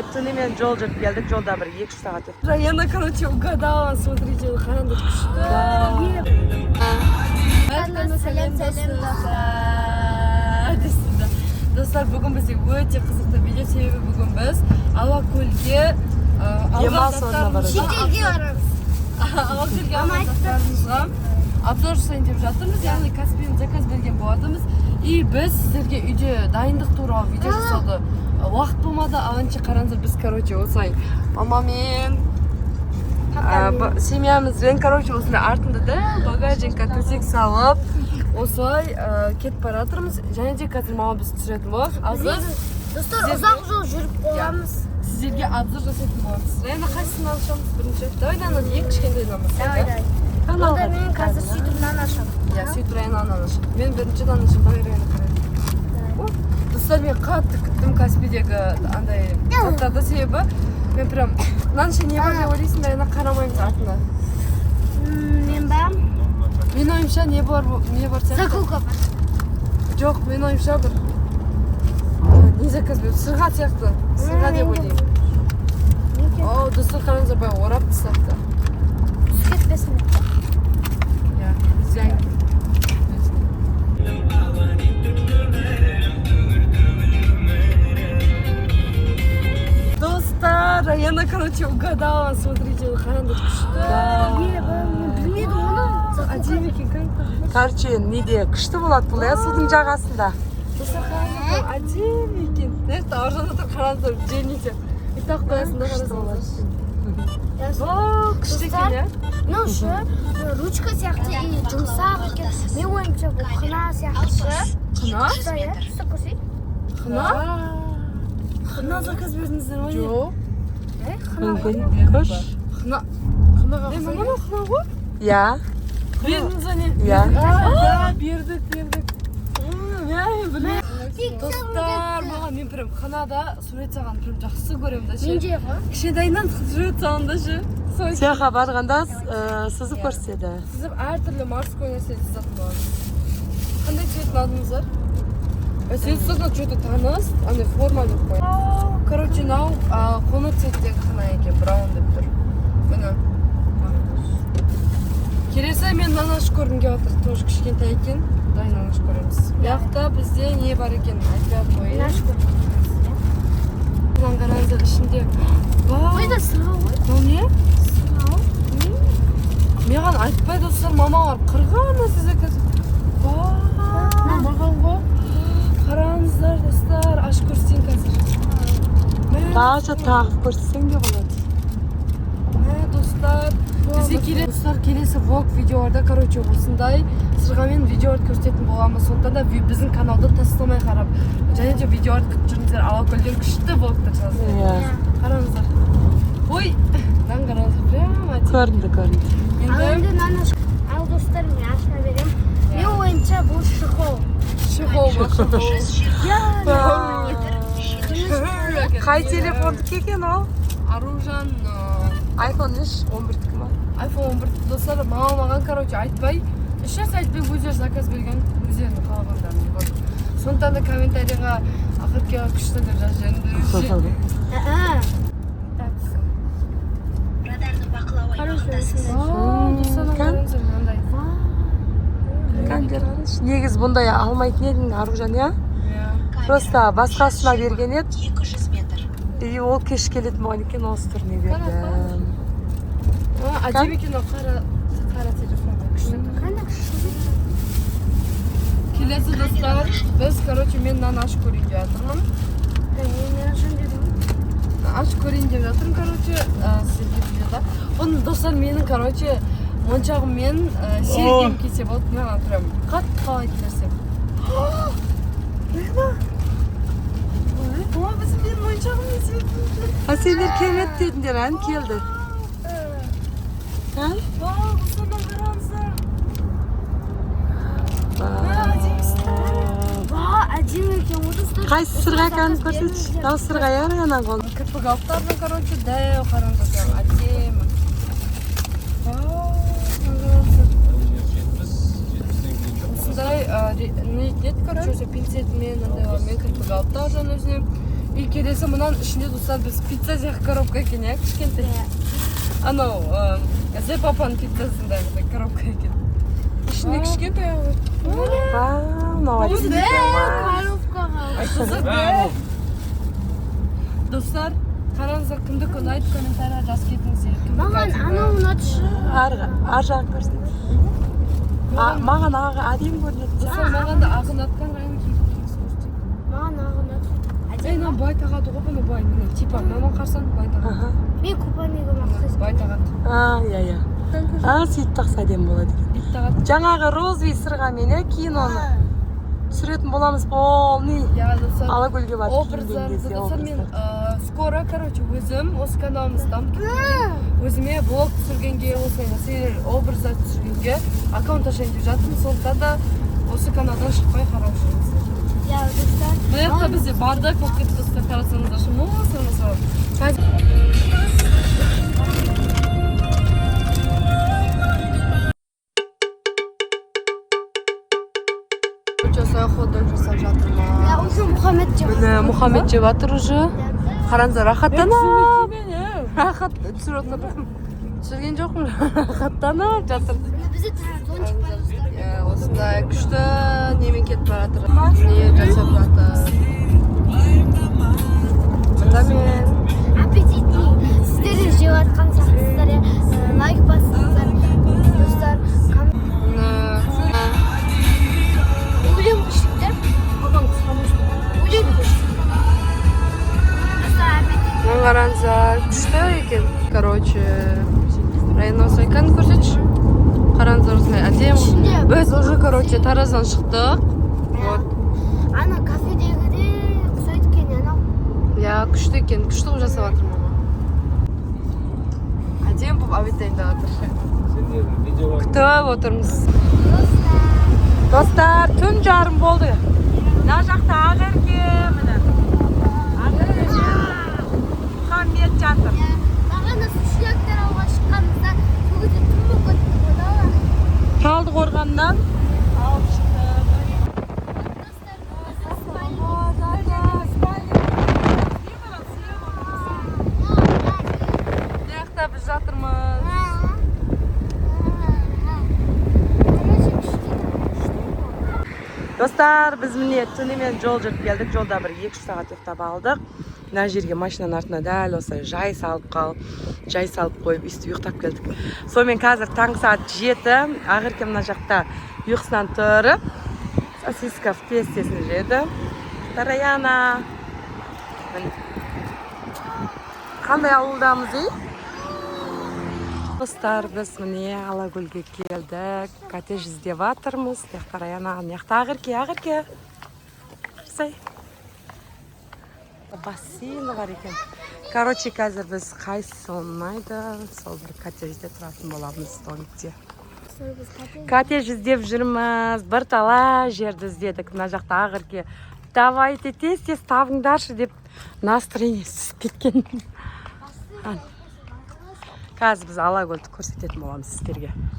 Түнімен жол жүріп келдік, жолда бір 2 сағат өтті. Раяна, короче, угадала, смотрите, қараңғы күшті. Достар, бүгін бізде өте қызықты видео, себебі бүгін біз Алакөлге шетелге барамыз. Алакөлге алғандастарымызға обзор жасайын деп жатырмыз, яғни Каспиен заказ берген болатынбыз. И біз сіздерге үйде дайындық туралы видео жасауды уақыт болмады, анша қараңыздар, біз, короче, осылай мамамен, семьямызбен, короче, осындай артында да багажникқа төсек салып, осылай кетіп баратырмыз. Және де қазір мама біз түсіретін боламыз. Достар, ұзақ жол жүріп боламыз. Сіздерге обзор жасайтын боламыз. Райана, қайсысын алышамыз бірінші? Давай, Нана, ең кішкентайынан бастайық. Давай. Онда мен қазір сөйтіп нан ашамын. Иә, сөйтіп Раянаны ашамын. Мен бірінші нан ашамын. Давай, Райана, қарайын. Достар, мен қатты күттім Каспидегі андай заттарды, себебі мен прям нан ішінде не бар деп ойлайсың, Райана, қарамаймыз артына. Мен ба? Мен ойымша не бар сияқты? Закука бар. Жоқ, мен ойымша бір не заказ беріп, сырға сияқты. Сырға деп ойлаймын. О, достар, қараңыздар, бай орап тастапты. Түсіп кетпесін деп. Иә, зиян. Достар, Раяна, короче, угадала, смотрите, қараңдар күшті. Білмедім оны. Әдемі екен, как-то. Короче, неде күшті болады бұл, судың жағасында. Достар, қараңдар, әдемі екен. Нәсті, аржанда тұр, қараңдар, жените. Итақ қоясында қарасыңдар. Күшті екен, иә? Мынау шы, ручка сияқты жұмсақ екен. Мен ойымша бұл қына сияқты. Қына? Ұста көрсей. Қына? Қына заказ бердіңіздер ма? Жоқ. Қына ғой. Көш. Қына ғой? Иә. Бердіңіз не? Иә. Бердік. Достар, маған мен прям қанада сурет салған прям жақсы көремін да ше. Мен же ғой. Кішкентайынан сурет салған да ше. Сияға барғанда сызып көрсетеді. Сізіп әртүрлі морской нәрсе жасатын боламыз. Қандай цветін алдыңыздар? Сіз содан что-то таныс, андай форманы қой. Короче, нау қоңыр цветтегі қана екен, браун деп тұр. Міне. Келесі мен нанаш көргім келіп отыр, тоже кішкентай екен. Дай нанаш көреміз. Яқта бізде не бар екен, айтпай қойын. Наш көрдім. Бұдан қараңыздар ішінде. Қойда сырға ғой. Бұл не? Сырға. Маған айтпай достар, мамалар қырған нәрсе заказ. Маған ғой. Қараңыздар достар, аш көрсең қазір. Даже тағып көрсең де болады. Достар, бізге достар келесі влог видеоларда, короче, осындай сырғамен видеоларды көрсететін боламыз. Сондықтан да біздің каналды тастамай қарап, және де видеоларды күтіп жүріңіздер. Алакөлден күшті влогтар жазды. Қараңыздар. Ой, дан қараңыздар, прямо Көрінді. Енді нан аш. Ал достар, мен ашына берем. Мен ойынша бұл шықол. Шықол. Қай телефондық екен ол? Аружан iPhone 11-дікі ма? iPhone 11 достар, маған, короче, айтпай, ешқайсы айтпай өздері заказ берген, өздерінің қалағандарын бар. Сондықтан да комментарийға ақыркеға күшті деп жазып жөнді. Радарны бақылау аймағындасыз. Достардан мынандай. Негіз бұндай алмайтын едің, Аружан, иә? Просто басқасына берген еді. 200 метр. И ол кеш келетін болған екен, осы түріне берді. Әдемі екен ол қара телефон. Қандай күшті. Келесі достар, біз, короче, мен нан аш көрейін деп жатырмын. Мен ашын дедім. Аш көрейін деп жатырмын, короче, сізге видеода. Оны достар, менің, короче, моншағыммен сергем кесе болды. Маған прям қатты қалайтын нәрсе. О, біздің менің моншағыммен сергем. Сендер келмеді дедіңдер, ән келді. Бұсырдан қараңыздар. Әдемі екен, достар. Қайсы сырға екенін көрсетші. Дау сырға яғана қол. Кірпік алыптардың, короче, дәу қараңыздар, әдемі. Осындай не етеді, короче, пинцетмен, кірпік алыптардың өзіне. И келесі мұнан ішінде достар біз пицца сияқты коробка екен, иә, кішкентай. Анау, Зе папаның пиццасындай коробка екен. Ішінде кішкентай ағыр. Молодец. Достар, қараңыздар кімдікі ұнайды, комментария жазып кетіңіздер. Маған анау ұнатшы. Ар жағын көрсетейін. Маған аға әдемі көрінеді. Достар, маған да ақ ұнатқан райым кейіп. Маған ақ ұнатшы. Мына бай тағады ғой, бұны бай. Типа, маман қарсан бай тағады. Мен купальнигі мақсыз. Бай тағады. Иә. Сөйтіп тақса әдемі болады екен. Бит тағады. Жаңағы розовый сырғамен киноны түсіретін боламыз полный. Алакөлге барып образдар, достар, мен скоро, короче, өзім осы каналымыздан өзіме блог түсіргенге, осылай нәрселер образдар түсіргенге аккаунт ашайын деп жатырмын. Сондықтан да осы каналдан шықпай қарап жүрміз. Иә, достар. Мына жақта бізде бардак болып кетті, достар, қарасаңыздар. Ходок жасап жатырмыз. Я уже Мұхаммед жеп. Міне Мұхаммед жеп жатыр уже. Қараңыздар, рахаттанып. Рахат түсірген жоқпын. Рахаттанып жатыр. Бізде транзончик бар, достар. Осындай күшті немен кетіп баратыр. Не жасап жатыр. Мұнда мен Аппетитный. Сіздер де жеп жатқан сияқтысыздар, иә. Лайк басыңыздар, достар. Өлең күштіктер. Бабаң сұрамышты. Өлең күштіктер. Достар, аппетит. қараңыздар, күшті екен. Короче, район осы екен, көрсетші. Қараңыздар, осындай әдем. Біз уже, короче, тараздан шықтық. Вот. Ана кафедегіде ұқсайды екен, анау. Я күшті екен, күшті қылып жасап жатыр мама. Әдем болып әуеттейін де жатыр. Күтіп отырмыз. Достар, түн жарым болды. Мына жақта Ақерке, міне. Ақерке Мұхаммед жатыр. Маған осы шүлектер алға шыққанымызда бүгінде түн болып кетті ғой, да? Талдықорғаннан алып шықтық. Мына жақта біз жатырмыз. Достар, біз міне түнімен жол жүріп келдік. Жолда бір 2-3 сағат ұйықтап алдық. Мына жерге машинаның артына дәл осылай жай салып қойып, үсті ұйықтап келдік. Сонымен қазір таңғы сағат 7. Ақерке мына жақта ұйқысынан тұрып, сосиска в тестесін жеді. Тараяна. Қандай ауылдамыз, ей? Достар, біз міне Алакөлге келдік. Коттедж іздеп жатырмыз. Тараяна, мына Ақерке. Сай. Бассейні бар екен. Короче, қазір біз қайсысы ұнайды, сол бір коттеджде тұратын боламыз домикте. Коттедж іздеп жүрміз, бір талай жерді іздедік. Мына жақта Ақерке. Давайте тез табыңдаршы деп настроение түсіп кеткен. Қазір біз Алакөлді көрсететін боламыз сіздерге.